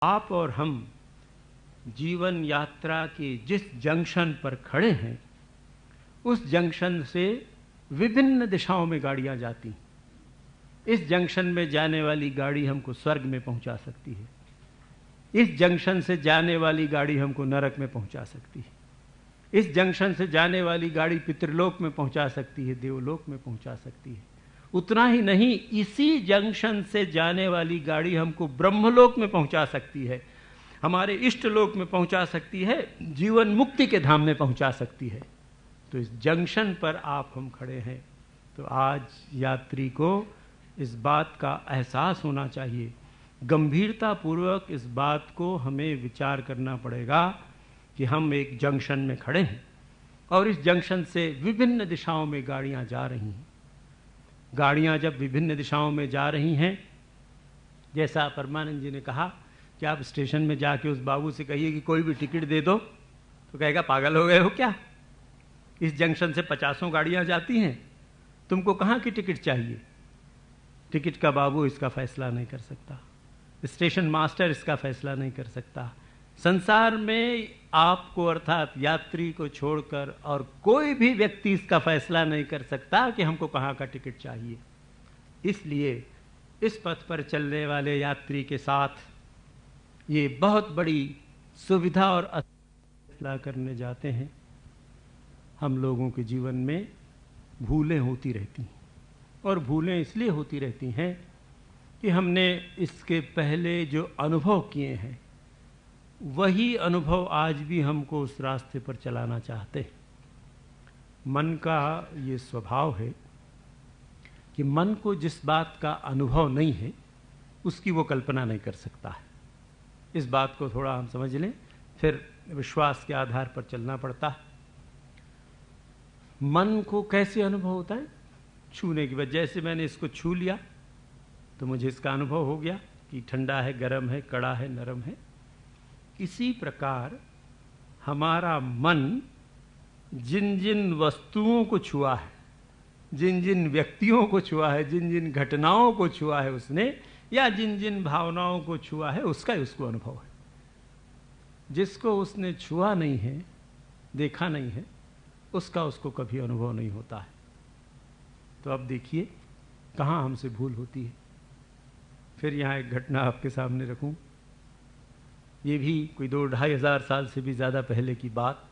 आप और हम जीवन यात्रा के जिस जंक्शन पर खड़े हैं, उस जंक्शन से विभिन्न दिशाओं में गाड़ियां जाती। इस जंक्शन में जाने वाली गाड़ी हमको स्वर्ग में पहुंचा सकती है, इस जंक्शन से जाने वाली गाड़ी हमको नरक में पहुंचा सकती है, इस जंक्शन से जाने वाली गाड़ी पितृलोक में पहुंचा सकती है, देवलोक में पहुंचा सकती है। उतना ही नहीं, इसी जंक्शन से जाने वाली गाड़ी हमको ब्रह्मलोक में पहुंचा सकती है, हमारे इष्ट लोक में पहुंचा सकती है, जीवन मुक्ति के धाम में पहुंचा सकती है। तो इस जंक्शन पर आप हम खड़े हैं। तो आज यात्री को इस बात का एहसास होना चाहिए, गंभीरता पूर्वक इस बात को हमें विचार करना पड़ेगा कि हम एक जंक्शन में खड़े हैं और इस जंक्शन से विभिन्न दिशाओं में गाड़ियां जा रही हैं। गाड़ियां जब विभिन्न दिशाओं में जा रही हैं, जैसा परमानंद जी ने कहा कि आप स्टेशन में जाके उस बाबू से कहिए कि कोई भी टिकट दे दो, तो कहेगा पागल हो गए हो क्या? इस जंक्शन से 50 गाड़ियां जाती हैं, तुमको कहाँ की टिकट चाहिए? टिकट का बाबू इसका फैसला नहीं कर सकता, स्टेशन मास्टर इसका फैसला नहीं कर सकता। संसार में आपको अर्थात यात्री को छोड़कर और कोई भी व्यक्ति इसका फैसला नहीं कर सकता कि हमको कहाँ का टिकट चाहिए। इसलिए इस पथ पर चलने वाले यात्री के साथ ये बहुत बड़ी सुविधा और फैसला करने जाते हैं। हम लोगों के जीवन में भूलें होती रहती हैं, और भूलें इसलिए होती रहती हैं कि हमने इसके पहले जो अनुभव किए हैं, वही अनुभव आज भी हमको उस रास्ते पर चलाना चाहते हैं। मन का ये स्वभाव है कि मन को जिस बात का अनुभव नहीं है, उसकी वो कल्पना नहीं कर सकता है। इस बात को थोड़ा हम समझ लें, फिर विश्वास के आधार पर चलना पड़ता है। मन को कैसे अनुभव होता है? छूने की वजह से। मैंने इसको छू लिया तो मुझे इसका अनुभव हो गया कि ठंडा है, गर्म है, कड़ा है, नरम है। इसी प्रकार हमारा मन जिन जिन वस्तुओं को छुआ है, जिन जिन व्यक्तियों को छुआ है, जिन जिन घटनाओं को छुआ है उसने, या जिन जिन भावनाओं को छुआ है, उसका ही उसको अनुभव है। जिसको उसने छुआ नहीं है, देखा नहीं है, उसका उसको कभी अनुभव नहीं होता है। तो अब देखिए कहाँ हमसे भूल होती है। फिर यहाँ एक घटना आपके सामने रखूं। ये भी कोई 2-2.5 हज़ार साल से भी ज़्यादा पहले की बात।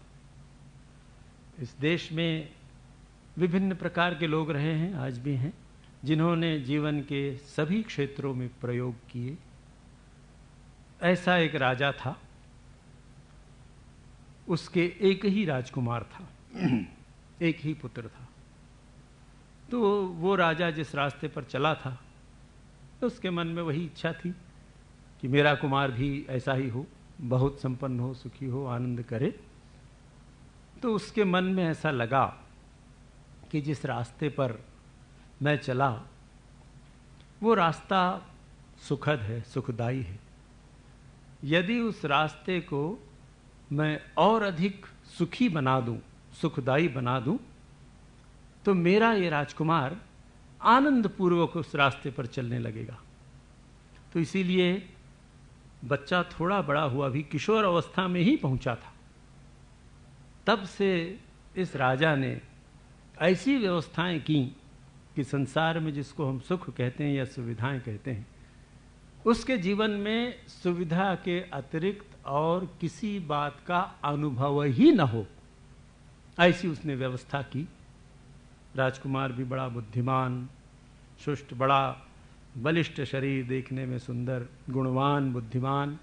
इस देश में विभिन्न प्रकार के लोग रहे हैं, आज भी हैं, जिन्होंने जीवन के सभी क्षेत्रों में प्रयोग किए। ऐसा एक राजा था, उसके एक ही राजकुमार था, एक ही पुत्र था। तो वो राजा जिस रास्ते पर चला था, तो उसके मन में वही इच्छा थी कि मेरा कुमार भी ऐसा ही हो, बहुत संपन्न हो, सुखी हो, आनंद करे। तो उसके मन में ऐसा लगा कि जिस रास्ते पर मैं चला वो रास्ता सुखद है, सुखदायी है। यदि उस रास्ते को मैं और अधिक सुखी बना दूं, सुखदायी बना दूं, तो मेरा ये राजकुमार आनंद पूर्वक उस रास्ते पर चलने लगेगा। तो इसीलिए बच्चा थोड़ा बड़ा हुआ भी, किशोर अवस्था में ही पहुंचा था, तब से इस राजा ने ऐसी व्यवस्थाएं की कि संसार में जिसको हम सुख कहते हैं या सुविधाएं कहते हैं, उसके जीवन में सुविधा के अतिरिक्त और किसी बात का अनुभव ही न हो, ऐसी उसने व्यवस्था की। राजकुमार भी बड़ा बुद्धिमान, सुष्ट, बड़ा बलिष्ठ शरीर, देखने में सुंदर, गुणवान, बुद्धिमान,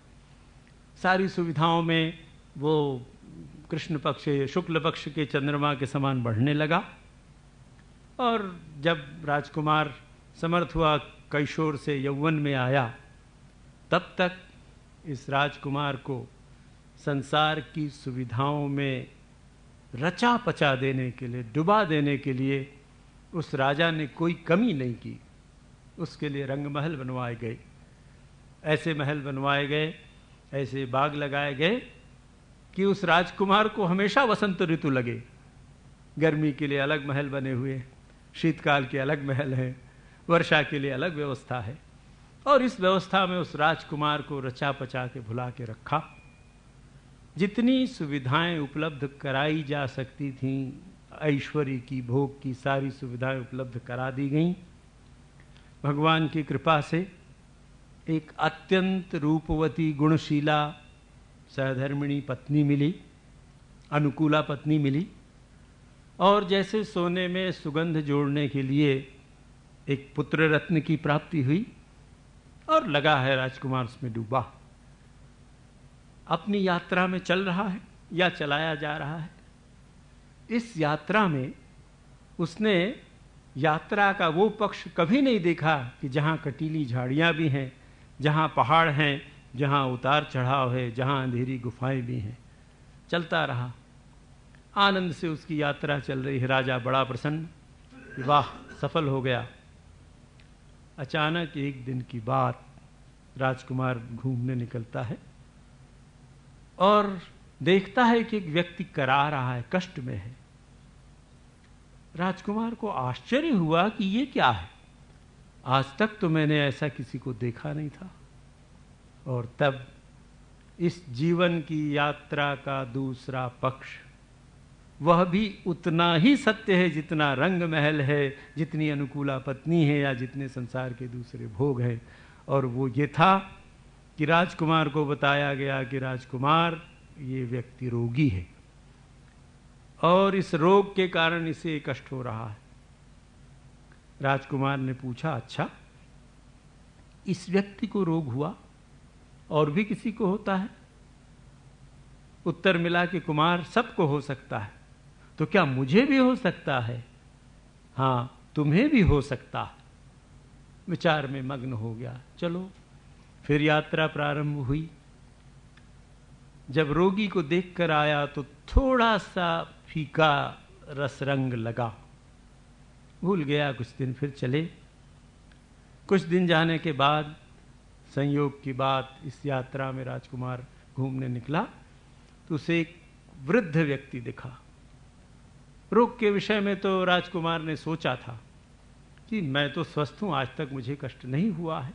सारी सुविधाओं में वो कृष्ण पक्ष, शुक्ल पक्ष के चंद्रमा के समान बढ़ने लगा। और जब राजकुमार समर्थ हुआ, कैशोर से यौवन में आया, तब तक इस राजकुमार को संसार की सुविधाओं में रचा पचा देने के लिए, डुबा देने के लिए उस राजा ने कोई कमी नहीं की। उसके लिए रंग महल बनवाए गए, ऐसे महल बनवाए गए, ऐसे बाग लगाए गए कि उस राजकुमार को हमेशा वसंत ऋतु लगे। गर्मी के लिए अलग महल बने हुए, शीतकाल के अलग महल हैं, वर्षा के लिए अलग व्यवस्था है। और इस व्यवस्था में उस राजकुमार को रचा पचा के भुला के रखा। जितनी सुविधाएं उपलब्ध कराई जा सकती थीं, ऐश्वर्य की, भोग की सारी सुविधाएं उपलब्ध करा दी गईं। भगवान की कृपा से एक अत्यंत रूपवती, गुणशीला, सहधर्मिणी पत्नी मिली, अनुकूला पत्नी मिली, और जैसे सोने में सुगंध जोड़ने के लिए एक पुत्र रत्न की प्राप्ति हुई, और लगा है राजकुमार उसमें डूबा, अपनी यात्रा में चल रहा है या चलाया जा रहा है। इस यात्रा में उसने यात्रा का वो पक्ष कभी नहीं देखा कि जहाँ कटीली झाड़ियाँ भी हैं, जहाँ पहाड़ हैं, जहाँ उतार चढ़ाव है, जहाँ अंधेरी गुफाएं भी हैं। चलता रहा, आनंद से उसकी यात्रा चल रही है। राजा बड़ा प्रसन्न, वाह सफल हो गया। अचानक एक दिन की बात, राजकुमार घूमने निकलता है और देखता है कि एक व्यक्ति करा रहा है, कष्ट में है। राजकुमार को आश्चर्य हुआ कि ये क्या है, आज तक तो मैंने ऐसा किसी को देखा नहीं था। और तब इस जीवन की यात्रा का दूसरा पक्ष, वह भी उतना ही सत्य है जितना रंग महल है, जितनी अनुकूला पत्नी है, या जितने संसार के दूसरे भोग हैं। और वो ये था कि राजकुमार को बताया गया कि राजकुमार, ये व्यक्ति रोगी है और इस रोग के कारण इसे कष्ट हो रहा है। राजकुमार ने पूछा, अच्छा इस व्यक्ति को रोग हुआ, और भी किसी को होता है? उत्तर मिला कि कुमार, सबको हो सकता है। तो क्या मुझे भी हो सकता है? हाँ, तुम्हें भी हो सकता है। विचार में मग्न हो गया। चलो फिर यात्रा प्रारंभ हुई। जब रोगी को देखकर आया तो थोड़ा सा फीका रस रंग लगा, भूल गया। कुछ दिन फिर चले। कुछ दिन जाने के बाद संयोग की बात, इस यात्रा में राजकुमार घूमने निकला तो उसे एक वृद्ध व्यक्ति दिखा। रोग के विषय में तो राजकुमार ने सोचा था कि मैं तो स्वस्थ हूं, आज तक मुझे कष्ट नहीं हुआ है।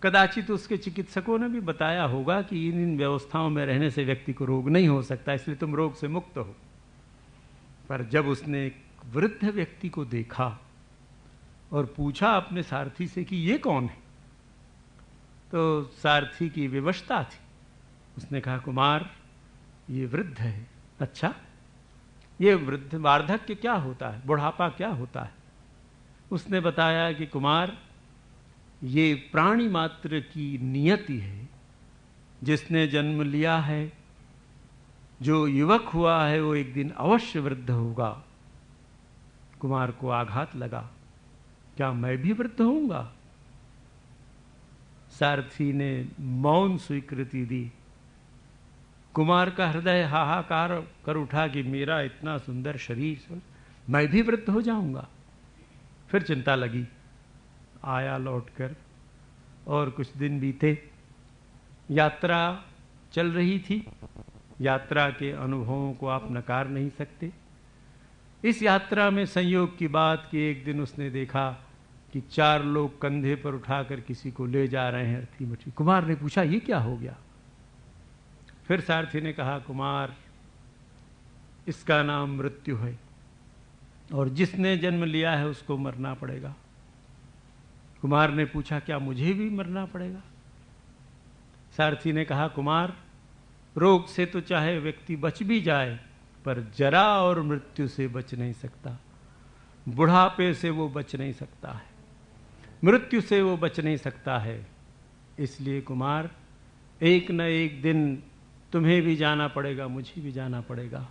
कदाचित उसके चिकित्सकों ने भी बताया होगा कि इन व्यवस्थाओं में रहने से व्यक्ति को रोग नहीं हो सकता, इसलिए तुम रोग से मुक्त हो। पर जब उसने एक वृद्ध व्यक्ति को देखा और पूछा अपने सारथी से कि ये कौन है, तो सारथी की विवशता थी। उसने कहा, कुमार ये वृद्ध है। अच्छा, ये वृद्ध, वार्धक्य क्या होता है, बुढ़ापा क्या होता है? उसने बताया कि कुमार, ये प्राणी मात्र की नियति है। जिसने जन्म लिया है, जो युवक हुआ है, वो एक दिन अवश्य वृद्ध होगा। कुमार को आघात लगा, क्या मैं भी वृद्ध होऊंगा? सारथी ने मौन स्वीकृति दी। कुमार का हृदय हाहाकार कर उठा कि मेरा इतना सुंदर शरीर, मैं भी वृद्ध हो जाऊंगा। फिर चिंता लगी। आया लौटकर, और कुछ दिन बीते। यात्रा चल रही थी। यात्रा के अनुभवों को आप नकार नहीं सकते। इस यात्रा में संयोग की बात कि एक दिन उसने देखा कि 4 लोग कंधे पर उठाकर किसी को ले जा रहे हैं अर्थी मठी। कुमार ने पूछा, ये क्या हो गया? फिर सारथी ने कहा, कुमार इसका नाम मृत्यु है, और जिसने जन्म लिया है उसको मरना पड़ेगा। कुमार ने पूछा, क्या मुझे भी मरना पड़ेगा? सारथी ने कहा, कुमार रोग से तो चाहे व्यक्ति बच भी जाए, पर जरा और मृत्यु से बच नहीं सकता। बुढ़ापे से वो बच नहीं सकता है, मृत्यु से वो बच नहीं सकता है। इसलिए कुमार, एक न एक दिन तुम्हें भी जाना पड़ेगा, मुझे भी जाना पड़ेगा।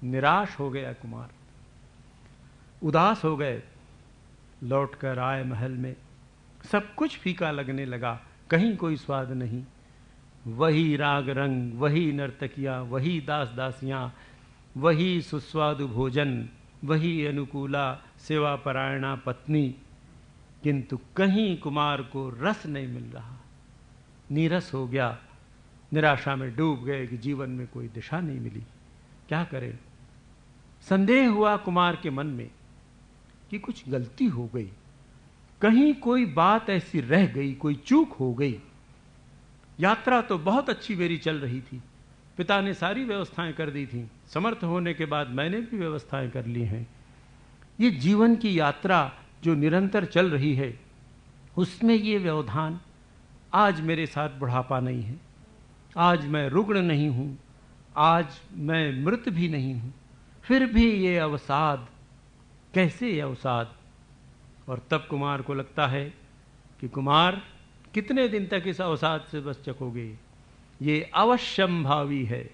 निराश हो गया कुमार, उदास हो गए। लौटकर आए महल में, सब कुछ फीका लगने लगा, कहीं कोई स्वाद नहीं। वही राग रंग, वही नर्तकियां, वही दास दासियां, वही सुस्वादु भोजन, वही अनुकूला सेवा परायणा पत्नी, किंतु कहीं कुमार को रस नहीं मिल रहा। नीरस हो गया, निराशा में डूब गए कि जीवन में कोई दिशा नहीं मिली, क्या करें? संदेह हुआ कुमार के मन में कि कुछ गलती हो गई, कहीं कोई बात ऐसी रह गई, कोई चूक हो गई। यात्रा तो बहुत अच्छी मेरी चल रही थी, पिता ने सारी व्यवस्थाएं कर दी थी, समर्थ होने के बाद मैंने भी व्यवस्थाएं कर ली हैं। ये जीवन की यात्रा जो निरंतर चल रही है, उसमें ये व्यवधान, आज मेरे साथ बुढ़ापा नहीं है, आज मैं रुग्ण नहीं हूं, आज मैं मृत भी नहीं हूं, फिर भी ये अवसाद, कैसे ये अवसाद। और तब कुमार को लगता है कि कुमार कितने दिन तक इस अवसाद से बच सकोगे, ये अवश्यंभावी है।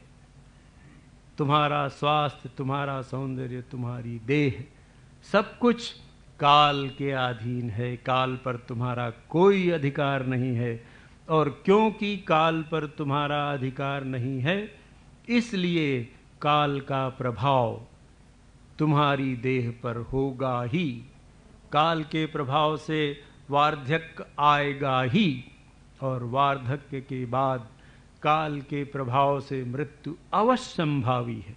तुम्हारा स्वास्थ्य, तुम्हारा सौंदर्य, तुम्हारी देह, सब कुछ काल के अधीन है, काल पर तुम्हारा कोई अधिकार नहीं है। और क्योंकि काल पर तुम्हारा अधिकार नहीं है, इसलिए काल का प्रभाव तुम्हारी देह पर होगा ही। काल के प्रभाव से वार्धक्य आएगा ही, और वार्धक्य के बाद काल के प्रभाव से मृत्यु अवश्यंभावी है।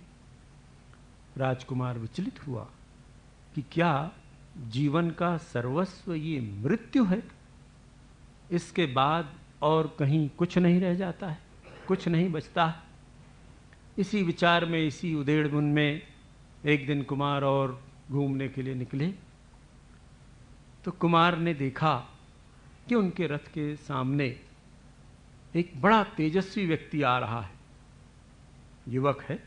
राजकुमार विचलित हुआ कि क्या जीवन का सर्वस्व ये मृत्यु है? इसके बाद और कहीं कुछ नहीं रह जाता है, कुछ नहीं बचता है। इसी विचार में, इसी उधेड़-बुन में एक दिन कुमार और घूमने के लिए निकले, तो कुमार ने देखा कि उनके रथ के सामने एक बड़ा तेजस्वी व्यक्ति आ रहा है। युवक है,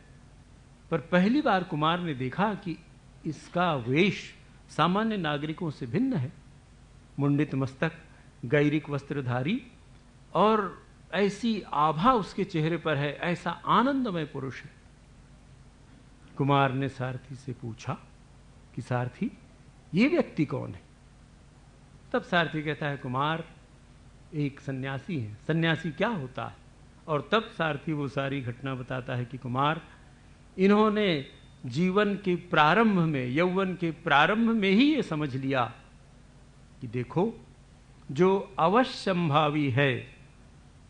पर पहली बार कुमार ने देखा कि इसका वेश सामान्य नागरिकों से भिन्न है। मुंडित मस्तक, गैरिक वस्त्रधारी, और ऐसी आभा उसके चेहरे पर है, ऐसा आनंदमय पुरुष है। कुमार ने सारथी से पूछा कि सारथी, ये व्यक्ति कौन है? तब सारथी कहता है, कुमार एक सन्यासी है। सन्यासी क्या होता है? और तब सारथी वो सारी घटना बताता है कि कुमार, इन्होंने जीवन के प्रारंभ में, यौवन के प्रारंभ में ही ये समझ लिया कि देखो, जो अवश्यंभावी है,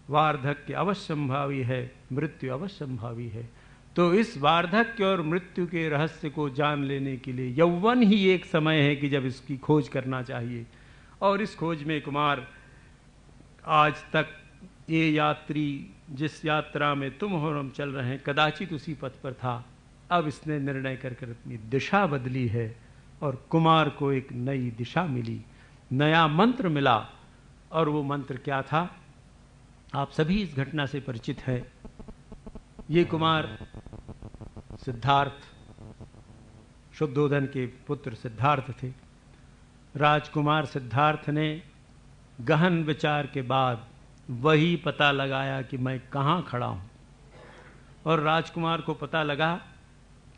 वार्धक्य अवश्यंभावी है, मृत्यु अवश्यंभावी है, तो इस वार्धक्य और मृत्यु के रहस्य को जान लेने के लिए यौवन ही एक समय है कि जब इसकी खोज करना चाहिए। और इस खोज में कुमार, आज तक ये यात्री जिस यात्रा में तुम और हम चल रहे हैं, कदाचित उसी पथ पर था। अब इसने निर्णय कर अपनी दिशा बदली है, और कुमार को एक नई दिशा मिली, नया मंत्र मिला। और वो मंत्र क्या था? आप सभी इस घटना से परिचित हैं। ये कुमार सिद्धार्थ, शुद्धोधन के पुत्र सिद्धार्थ थे। राजकुमार सिद्धार्थ ने गहन विचार के बाद वही पता लगाया कि मैं कहाँ खड़ा हूँ। और राजकुमार को पता लगा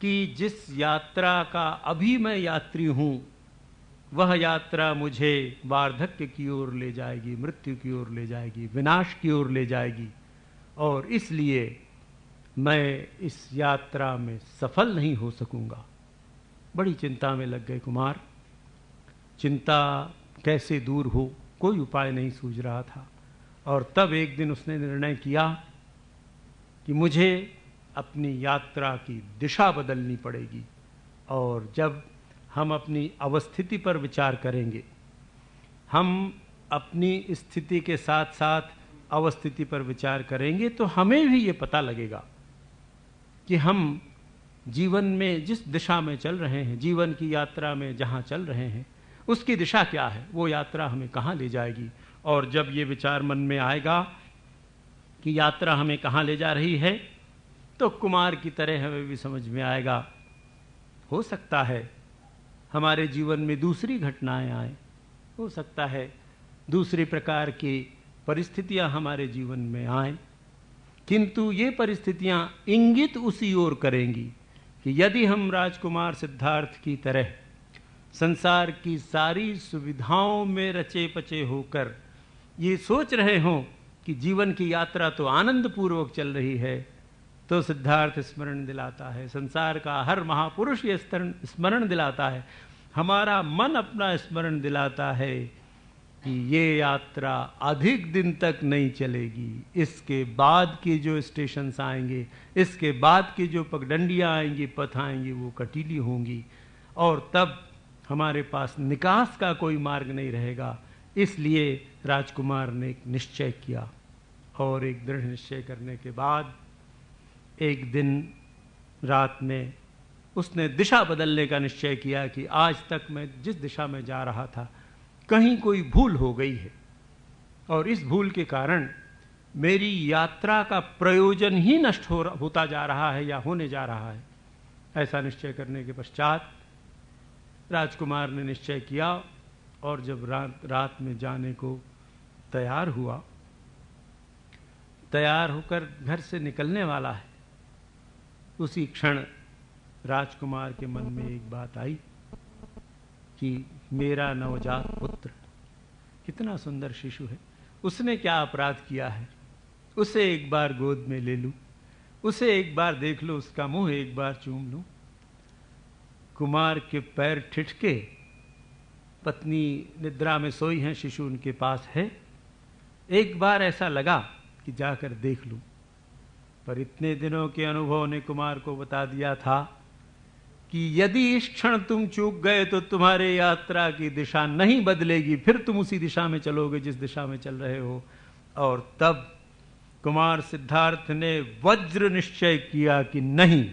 कि जिस यात्रा का अभी मैं यात्री हूँ, वह यात्रा मुझे वार्धक्य की ओर ले जाएगी, मृत्यु की ओर ले जाएगी, विनाश की ओर ले जाएगी। और इसलिए मैं इस यात्रा में सफल नहीं हो सकूंगा। बड़ी चिंता में लग गए कुमार। चिंता कैसे दूर हो, कोई उपाय नहीं सूझ रहा था। और तब एक दिन उसने निर्णय किया कि मुझे अपनी यात्रा की दिशा बदलनी पड़ेगी। और जब हम अपनी अवस्थिति पर विचार करेंगे, हम अपनी स्थिति के साथ साथ अवस्थिति पर विचार करेंगे, तो हमें भी ये पता लगेगा कि हम जीवन में जिस दिशा में चल रहे हैं, जीवन की यात्रा में जहाँ चल रहे हैं, उसकी दिशा क्या है, वो यात्रा हमें कहाँ ले जाएगी। और जब ये विचार मन में आएगा कि यात्रा हमें कहाँ ले जा रही है, तो कुमार की तरह हमें भी समझ में आएगा, हो सकता है हमारे जीवन में दूसरी घटनाएं आए, हो सकता है दूसरी प्रकार की परिस्थितियां हमारे जीवन में आए, किंतु ये परिस्थितियां इंगित उसी ओर करेंगी कि यदि हम राजकुमार सिद्धार्थ की तरह संसार की सारी सुविधाओं में रचे पचे होकर ये सोच रहे हों कि जीवन की यात्रा तो आनंद पूर्वक चल रही है, तो सिद्धार्थ स्मरण दिलाता है, संसार का हर महापुरुष ये स्मरण दिलाता है, हमारा मन अपना स्मरण दिलाता है कि ये यात्रा अधिक दिन तक नहीं चलेगी। इसके बाद के जो स्टेशंस आएंगे, इसके बाद की जो पगडंडियाँ आएंगी, पथ आएंगी, वो कटीली होंगी। और तब हमारे पास निकास का कोई मार्ग नहीं रहेगा। इसलिए राजकुमार ने एक निश्चय किया, और एक दृढ़ निश्चय करने के बाद एक दिन रात में उसने दिशा बदलने का निश्चय किया कि आज तक मैं जिस दिशा में जा रहा था कहीं कोई भूल हो गई है, और इस भूल के कारण मेरी यात्रा का प्रयोजन ही नष्ट होता जा रहा है या होने जा रहा है। ऐसा निश्चय करने के पश्चात राजकुमार ने निश्चय किया, और जब रात में जाने को तैयार हुआ, तैयार होकर घर से निकलने वाला है, उसी क्षण राजकुमार के मन में एक बात आई कि मेरा नवजात पुत्र कितना सुंदर शिशु है, उसने क्या अपराध किया है, उसे एक बार गोद में ले लूं, उसे एक बार देख लो, उसका मुंह एक बार चूम लूं। कुमार के पैर ठिठके, पत्नी निद्रा में सोई हैं, शिशु उनके पास है। एक बार ऐसा लगा कि जाकर देख लूं, पर इतने दिनों के अनुभव ने कुमार को बता दिया था कि यदि इस क्षण तुम चूक गए तो तुम्हारे यात्रा की दिशा नहीं बदलेगी, फिर तुम उसी दिशा में चलोगे जिस दिशा में चल रहे हो। और तब कुमार सिद्धार्थ ने वज्र निश्चय किया कि नहीं,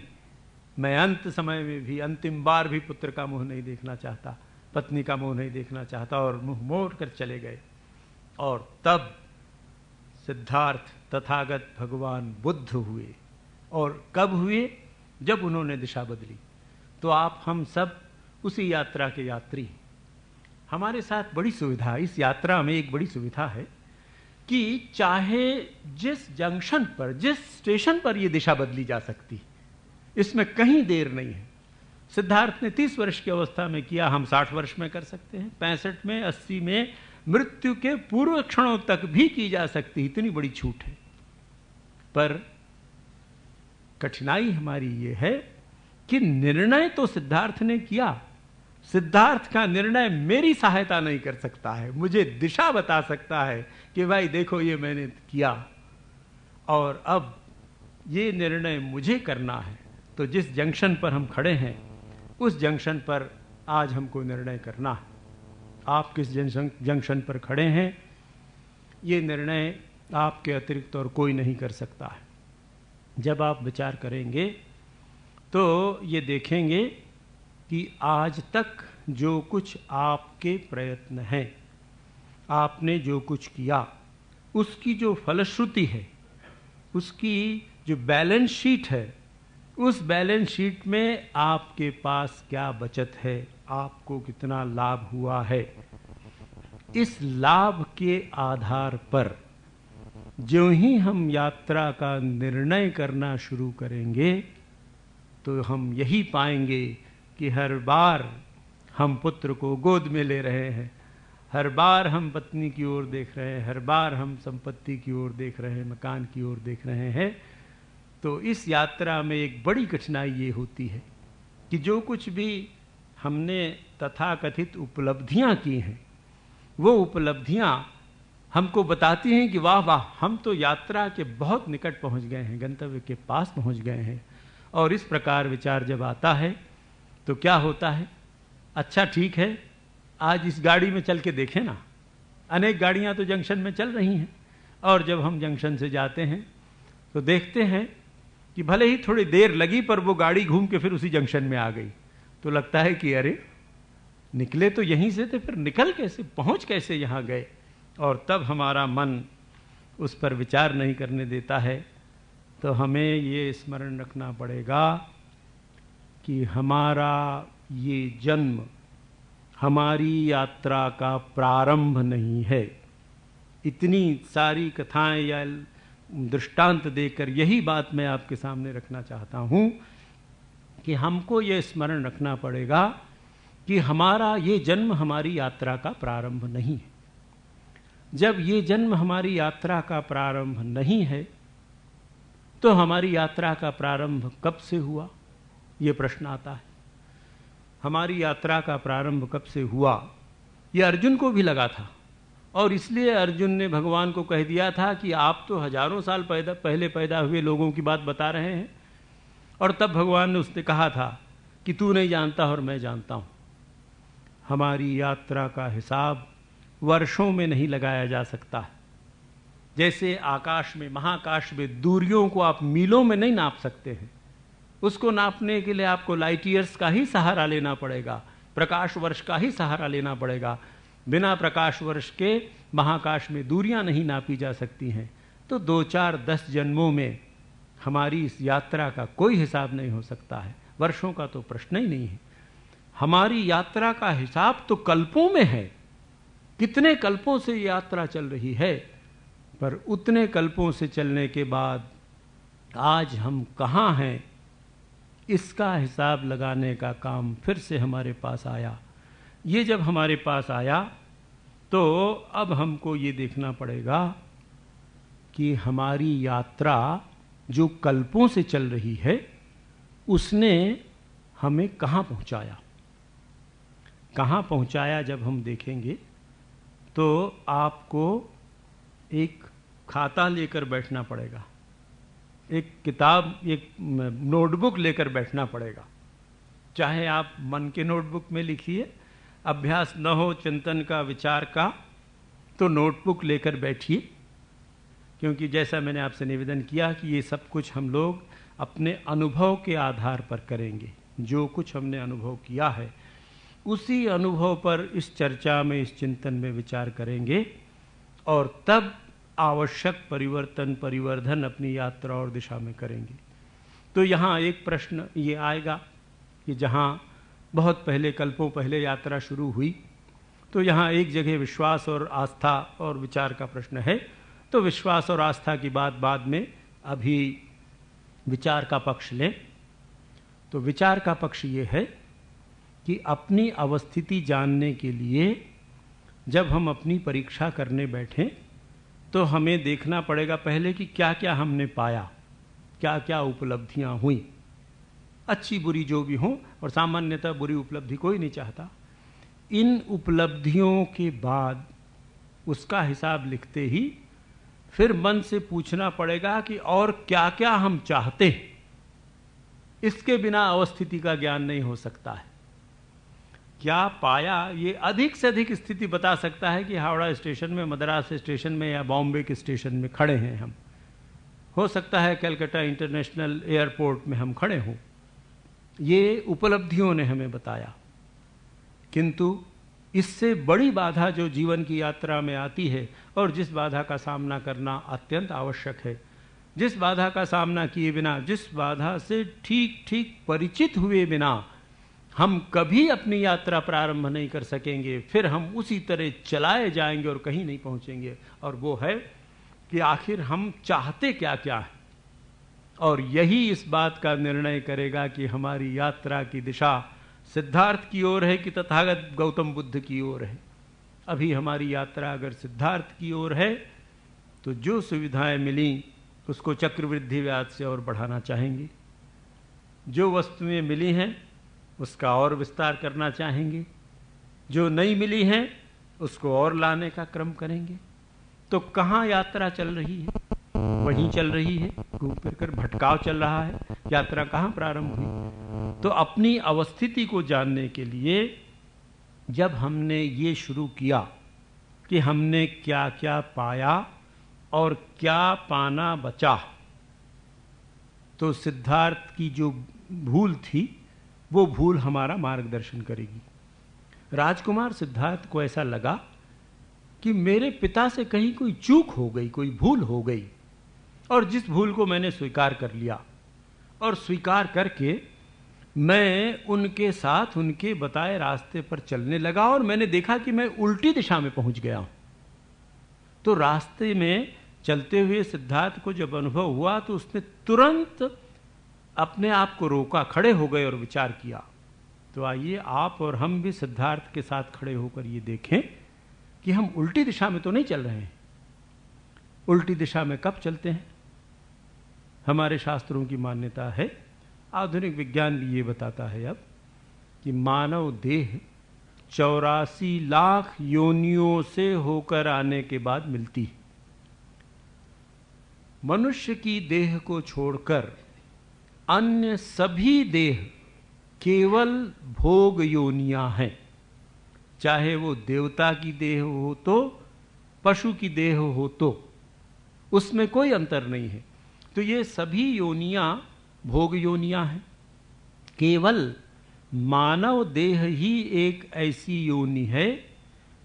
मैं अंत समय में भी, अंतिम बार भी पुत्र का मुंह नहीं देखना चाहता, पत्नी का मुंह नहीं देखना चाहता, और मुंह मोड़ कर चले गए। और तब सिद्धार्थ तथागत भगवान बुद्ध हुए। और कब हुए? जब उन्होंने दिशा बदली। तो आप हम सब उसी यात्रा के यात्री। हमारे साथ बड़ी सुविधा, इस यात्रा में एक बड़ी सुविधा है कि चाहे जिस जंक्शन पर, जिस स्टेशन पर यह दिशा बदली जा सकती, इसमें कहीं देर नहीं है। सिद्धार्थ ने 30 वर्ष की अवस्था में किया, हम 60 वर्ष में कर सकते हैं, 65 में, 80 में, मृत्यु के पूर्व क्षणों तक भी की जा सकती, इतनी बड़ी छूट है। पर कठिनाई हमारी ये है कि निर्णय तो सिद्धार्थ ने किया, सिद्धार्थ का निर्णय मेरी सहायता नहीं कर सकता है, मुझे दिशा बता सकता है कि भाई देखो ये मैंने किया और अब ये निर्णय मुझे करना है। तो जिस जंक्शन पर हम खड़े हैं उस जंक्शन पर आज हमको निर्णय करना है। आप किस जंक्शन पर खड़े हैं ये निर्णय आपके अतिरिक्त और कोई नहीं कर सकता है। जब आप विचार करेंगे तो ये देखेंगे कि आज तक जो कुछ आपके प्रयत्न हैं, आपने जो कुछ किया, उसकी जो फलश्रुति है, उसकी जो बैलेंस शीट है, उस बैलेंस शीट में आपके पास क्या बचत है, आपको कितना लाभ हुआ है। इस लाभ के आधार पर जो ही हम यात्रा का निर्णय करना शुरू करेंगे तो हम यही पाएंगे कि हर बार हम पुत्र को गोद में ले रहे हैं, हर बार हम पत्नी की ओर देख रहे हैं, हर बार हम संपत्ति की ओर देख रहे हैं, मकान की ओर देख रहे हैं। तो इस यात्रा में एक बड़ी कठिनाई ये होती है कि जो कुछ भी हमने तथाकथित उपलब्धियां की हैं, वो उपलब्धियां हमको बताती हैं कि वाह वाह, हम तो यात्रा के बहुत निकट पहुंच गए हैं, गंतव्य के पास पहुंच गए हैं। और इस प्रकार विचार जब आता है तो क्या होता है, अच्छा ठीक है, आज इस गाड़ी में चल के देखें ना, अनेक गाड़ियां तो जंक्शन में चल रही हैं, और जब हम जंक्शन से जाते हैं तो देखते हैं कि भले ही थोड़ी देर लगी पर वो गाड़ी घूम के फिर उसी जंक्शन में आ गई। तो लगता है कि अरे निकले तो यहीं से थे, फिर निकल कैसे, पहुंच कैसे यहाँ गए। और तब हमारा मन उस पर विचार नहीं करने देता है। तो हमें ये स्मरण रखना पड़ेगा कि हमारा ये जन्म हमारी यात्रा का प्रारंभ नहीं है। इतनी सारी कथाएं या दृष्टांत देकर यही बात मैं आपके सामने रखना चाहता हूं कि हमको ये स्मरण रखना पड़ेगा कि हमारा ये जन्म हमारी यात्रा का प्रारंभ नहीं है। जब ये जन्म हमारी यात्रा का प्रारंभ नहीं है तो हमारी यात्रा का प्रारंभ कब से हुआ, ये प्रश्न आता है। हमारी यात्रा का प्रारंभ कब से हुआ, ये अर्जुन को भी लगा था, और इसलिए अर्जुन ने भगवान को कह दिया था कि आप तो हजारों साल पहले पैदा हुए लोगों की बात बता रहे हैं। और तब भगवान ने उसने कहा था कि तू नहीं जानता और मैं जानता हूं। हमारी यात्रा का हिसाब वर्षों में नहीं लगाया जा सकता। जैसे आकाश में, महाकाश में दूरियों को आप मीलों में नहीं नाप सकते हैं। उसको नापने के लिए आपको लाइट ईयर्स का ही सहारा लेना पड़ेगा, प्रकाश वर्ष का ही सहारा लेना पड़ेगा। बिना प्रकाश वर्ष के महाकाश में दूरियां नहीं नापी जा सकती हैं। तो 2, 4, 10 जन्मों में हमारी इस यात्रा का कोई हिसाब नहीं हो सकता है। वर्षों का तो प्रश्न ही नहीं है। हमारी यात्रा का हिसाब तो कल्पों में है। कितने कल्पों से यात्रा चल रही है, पर उतने कल्पों से चलने के बाद आज हम कहाँ हैं, इसका हिसाब लगाने का काम फिर से हमारे पास आया। ये जब हमारे पास आया तो अब हमको ये देखना पड़ेगा कि हमारी यात्रा जो कल्पों से चल रही है उसने हमें कहाँ पहुँचाया। कहाँ पहुँचाया जब हम देखेंगे तो आपको एक खाता लेकर बैठना पड़ेगा, एक किताब, एक नोटबुक लेकर बैठना पड़ेगा। चाहे आप मन के नोटबुक में लिखिए, अभ्यास न हो चिंतन का, विचार का, तो नोटबुक लेकर बैठिए। क्योंकि जैसा मैंने आपसे निवेदन किया कि ये सब कुछ हम लोग अपने अनुभव के आधार पर करेंगे। जो कुछ हमने अनुभव किया है उसी अनुभव पर इस चर्चा में, इस चिंतन में विचार करेंगे और तब आवश्यक परिवर्तन, परिवर्धन अपनी यात्रा और दिशा में करेंगे। तो यहाँ एक प्रश्न ये आएगा कि जहाँ बहुत पहले, कल्पों पहले यात्रा शुरू हुई, तो यहाँ एक जगह विश्वास और आस्था और विचार का प्रश्न है। तो विश्वास और आस्था की बात बाद में, अभी विचार का पक्ष लें। तो विचार का पक्ष ये है कि अपनी अवस्थिति जानने के लिए जब हम अपनी परीक्षा करने बैठें तो हमें देखना पड़ेगा पहले कि क्या क्या हमने पाया, क्या क्या उपलब्धियां हुई, अच्छी बुरी जो भी हों, और सामान्यतः बुरी उपलब्धि कोई नहीं चाहता। इन उपलब्धियों के बाद उसका हिसाब लिखते ही फिर मन से पूछना पड़ेगा कि और क्या क्या हम चाहते हैं। इसके बिना अवस्थिति का ज्ञान नहीं हो सकता है। क्या पाया, ये अधिक से अधिक स्थिति बता सकता है कि हावड़ा स्टेशन में, मद्रास स्टेशन में या बॉम्बे के स्टेशन में खड़े हैं हम। हो सकता है कलकत्ता इंटरनेशनल एयरपोर्ट में हम खड़े हों। ये उपलब्धियों ने हमें बताया। किंतु इससे बड़ी बाधा जो जीवन की यात्रा में आती है और जिस बाधा का सामना करना अत्यंत आवश्यक है, जिस बाधा का सामना किए बिना, जिस बाधा से ठीक ठीक परिचित हुए बिना हम कभी अपनी यात्रा प्रारंभ नहीं कर सकेंगे, फिर हम उसी तरह चलाए जाएंगे और कहीं नहीं पहुंचेंगे। और वो है कि आखिर हम चाहते क्या क्या है, और यही इस बात का निर्णय करेगा कि हमारी यात्रा की दिशा सिद्धार्थ की ओर है कि तथागत गौतम बुद्ध की ओर है। अभी हमारी यात्रा अगर सिद्धार्थ की ओर है तो जो सुविधाएं मिली उसको चक्रवृद्धि व्याज से और बढ़ाना चाहेंगे। जो वस्तुएं मिली हैं उसका और विस्तार करना चाहेंगे। जो नहीं मिली हैं उसको और लाने का क्रम करेंगे। तो कहाँ यात्रा चल रही है? वहीं चल रही है, घूम फिर कर भटकाव चल रहा है। यात्रा कहाँ प्रारंभ हुई? तो अपनी अवस्थिति को जानने के लिए जब हमने ये शुरू किया कि हमने क्या क्या पाया और क्या पाना बचा, तो सिद्धार्थ की जो भूल थी वो भूल हमारा मार्गदर्शन करेगी। राजकुमार सिद्धार्थ को ऐसा लगा कि मेरे पिता से कहीं कोई चूक हो गई, कोई भूल हो गई, और जिस भूल को मैंने स्वीकार कर लिया, और स्वीकार करके मैं उनके साथ उनके बताए रास्ते पर चलने लगा, और मैंने देखा कि मैं उल्टी दिशा में पहुंच गया हूं। तो रास्ते में चलते हुए सिद्धार्थ को जब अनुभव हुआ तो उसने तुरंत अपने आप को रोका, खड़े हो गए और विचार किया। तो आइए आप और हम भी सिद्धार्थ के साथ खड़े होकर ये देखें कि हम उल्टी दिशा में तो नहीं चल रहे हैं। उल्टी दिशा में कब चलते हैं? हमारे शास्त्रों की मान्यता है, आधुनिक विज्ञान भी ये बताता है अब, कि मानव देह 84 लाख योनियों से होकर आने के बाद मिलती है। मनुष्य की देह को छोड़कर अन्य सभी देह केवल भोग योनियां हैं। चाहे वो देवता की देह हो तो पशु की देह हो तो, उसमें कोई अंतर नहीं है। तो ये सभी योनियां भोग योनियां हैं। केवल मानव देह ही एक ऐसी योनि है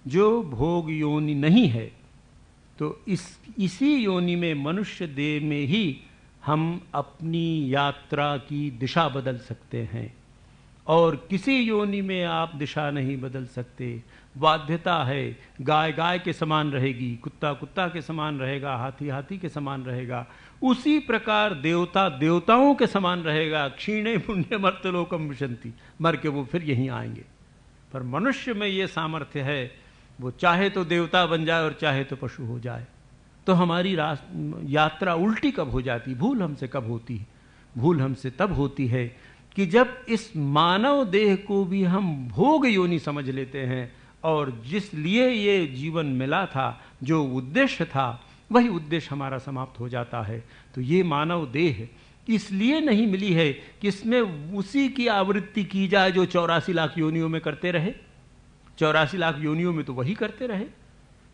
जो भोग योनि नहीं है। तो इसी योनि में, मनुष्य देह में ही हम अपनी यात्रा की दिशा बदल सकते हैं, और किसी योनि में आप दिशा नहीं बदल सकते। बाध्यता है, गाय गाय के समान रहेगी, कुत्ता कुत्ता के समान रहेगा, हाथी हाथी के समान रहेगा। उसी प्रकार देवता देवताओं के समान रहेगा। क्षीणे पुण्य मर्त्यलोकम विशंति, मर के वो फिर यहीं आएंगे। पर मनुष्य में ये सामर्थ्य है, वो चाहे तो देवता बन जाए और चाहे तो पशु हो जाए। तो हमारी यात्रा उल्टी कब हो जाती, भूल हमसे कब होती है? भूल हमसे तब होती है कि जब इस मानव देह को भी हम भोग योनि समझ लेते हैं, और जिस लिए ये जीवन मिला था, जो उद्देश्य था, वही उद्देश्य हमारा समाप्त हो जाता है। तो ये मानव देह इसलिए नहीं मिली है कि इसमें उसी की आवृत्ति की जाए जो 84 लाख योनियों में करते रहे। 84 लाख योनियों में तो वही करते रहे।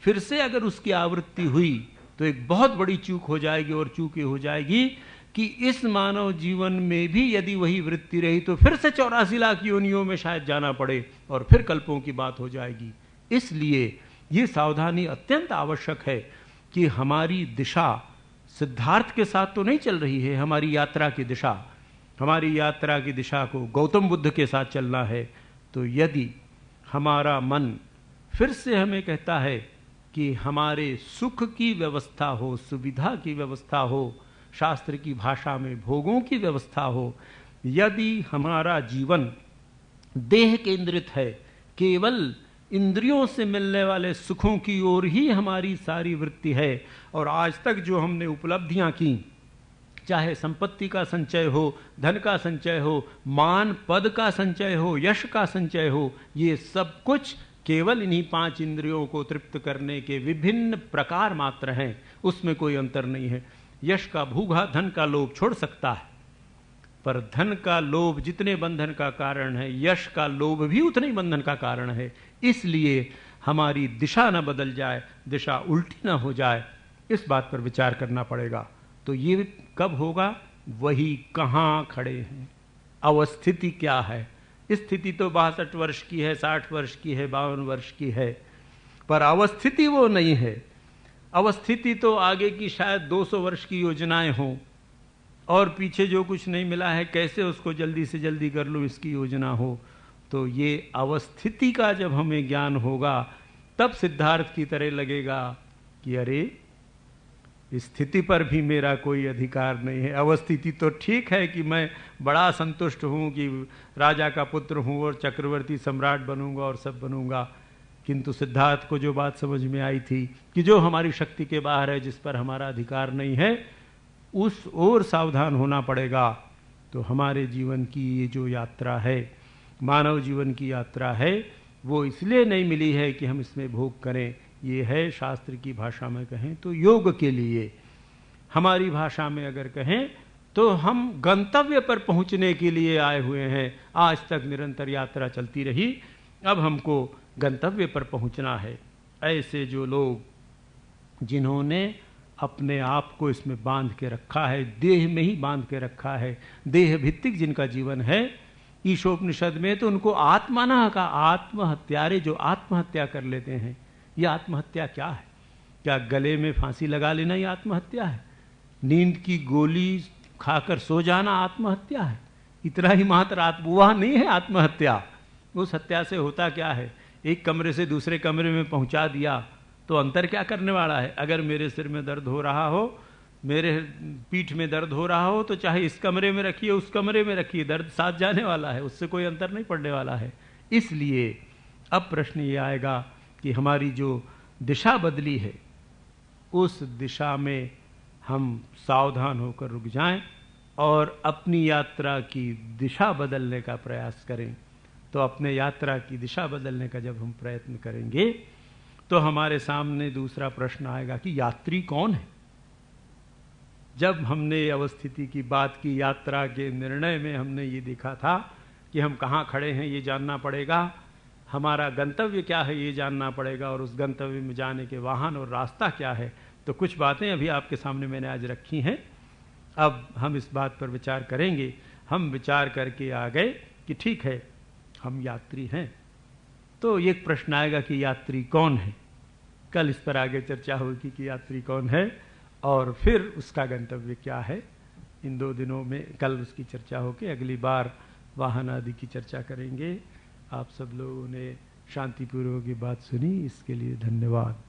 फिर से अगर उसकी आवृत्ति हुई तो एक बहुत बड़ी चूक हो जाएगी, और चूक ये हो जाएगी कि इस मानव जीवन में भी यदि वही वृत्ति रही तो फिर से 84 लाख योनियों में शायद जाना पड़े, और फिर कल्पों की बात हो जाएगी। इसलिए ये सावधानी अत्यंत आवश्यक है कि हमारी दिशा सिद्धार्थ के साथ तो नहीं चल रही है। हमारी यात्रा की दिशा, हमारी यात्रा की दिशा को गौतम बुद्ध के साथ चलना है। तो यदि हमारा मन फिर से हमें कहता है कि हमारे सुख की व्यवस्था हो, सुविधा की व्यवस्था हो, शास्त्र की भाषा में भोगों की व्यवस्था हो, यदि हमारा जीवन देह केंद्रित है, केवल इंद्रियों से मिलने वाले सुखों की ओर ही हमारी सारी वृत्ति है, और आज तक जो हमने उपलब्धियां की, चाहे संपत्ति का संचय हो, धन का संचय हो, मान पद का संचय हो, यश का संचय हो, ये सब कुछ केवल इन्हीं 5 इंद्रियों को तृप्त करने के विभिन्न प्रकार मात्र हैं। उसमें कोई अंतर नहीं है। यश का भूखा धन का लोभ छोड़ सकता है, पर धन का लोभ जितने बंधन का कारण है, यश का लोभ भी उतने ही बंधन का कारण है। इसलिए हमारी दिशा न बदल जाए, दिशा उल्टी न हो जाए, इस बात पर विचार करना पड़ेगा। तो ये कब होगा? वही कहाँ खड़े हैं, अवस्थिति क्या है। स्थिति तो 62 वर्ष की है, 60 वर्ष की है, 52 वर्ष की है, पर अवस्थिति वो नहीं है। अवस्थिति तो आगे की शायद 200 वर्ष की योजनाएं हों, और पीछे जो कुछ नहीं मिला है कैसे उसको जल्दी से जल्दी कर लो, इसकी योजना हो। तो ये अवस्थिति का जब हमें ज्ञान होगा, तब सिद्धार्थ की तरह लगेगा कि अरे स्थिति पर भी मेरा कोई अधिकार नहीं है। अवस्थिति तो ठीक है कि मैं बड़ा संतुष्ट हूँ कि राजा का पुत्र हूँ और चक्रवर्ती सम्राट बनूंगा और सब बनूंगा, किंतु सिद्धार्थ को जो बात समझ में आई थी कि जो हमारी शक्ति के बाहर है, जिस पर हमारा अधिकार नहीं है, उस ओर सावधान होना पड़ेगा। तो हमारे जीवन की ये जो यात्रा है, मानव जीवन की यात्रा है, वो इसलिए नहीं मिली है कि हम इसमें भोग करें। ये है, शास्त्र की भाषा में कहें तो योग के लिए, हमारी भाषा में अगर कहें तो हम गंतव्य पर पहुंचने के लिए आए हुए हैं। आज तक निरंतर यात्रा चलती रही, अब हमको गंतव्य पर पहुंचना है। ऐसे जो लोग जिन्होंने अपने आप को इसमें बांध के रखा है, देह में ही बांध के रखा है, देह भित्तिक जिनका जीवन है, ईशोपनिषद में तो उनको आत्मना का, आत्महत्यारे जो आत्महत्या कर लेते हैं। ये आत्महत्या क्या है? क्या गले में फांसी लगा लेना ये आत्महत्या है? नींद की गोली खाकर सो जाना आत्महत्या है? इतना ही मात्र वह नहीं है आत्महत्या। उस हत्या से होता क्या है? एक कमरे से दूसरे कमरे में पहुंचा दिया तो अंतर क्या करने वाला है? अगर मेरे सिर में दर्द हो रहा हो, मेरे पीठ में दर्द हो रहा हो, तो चाहे इस कमरे में रखिए उस कमरे में रखिए, दर्द साथ जाने वाला है, उससे कोई अंतर नहीं पड़ने वाला है। इसलिए अब प्रश्न ये आएगा कि हमारी जो दिशा बदली है, उस दिशा में हम सावधान होकर रुक जाएं और अपनी यात्रा की दिशा बदलने का प्रयास करें। तो अपने यात्रा की दिशा बदलने का जब हम प्रयत्न करेंगे तो हमारे सामने दूसरा प्रश्न आएगा कि यात्री कौन है। जब हमने अवस्थिति की बात की, यात्रा के निर्णय में हमने ये देखा था कि हम कहाँ खड़े हैं ये जानना पड़ेगा, हमारा गंतव्य क्या है ये जानना पड़ेगा, और उस गंतव्य में जाने के वाहन और रास्ता क्या है। तो कुछ बातें अभी आपके सामने मैंने आज रखी हैं। अब हम इस बात पर विचार करेंगे। हम विचार करके आ गए कि ठीक है, हम यात्री हैं। तो एक प्रश्न आएगा कि यात्री कौन है। कल इस पर आगे चर्चा होगी कि यात्री कौन है और फिर उसका गंतव्य क्या है। इन 2 दिनों में कल उसकी चर्चा होगी, अगली बार वाहन आदि की चर्चा करेंगे। आप सब लोगों ने शांतिपूर्वक की बात सुनी, इसके लिए धन्यवाद।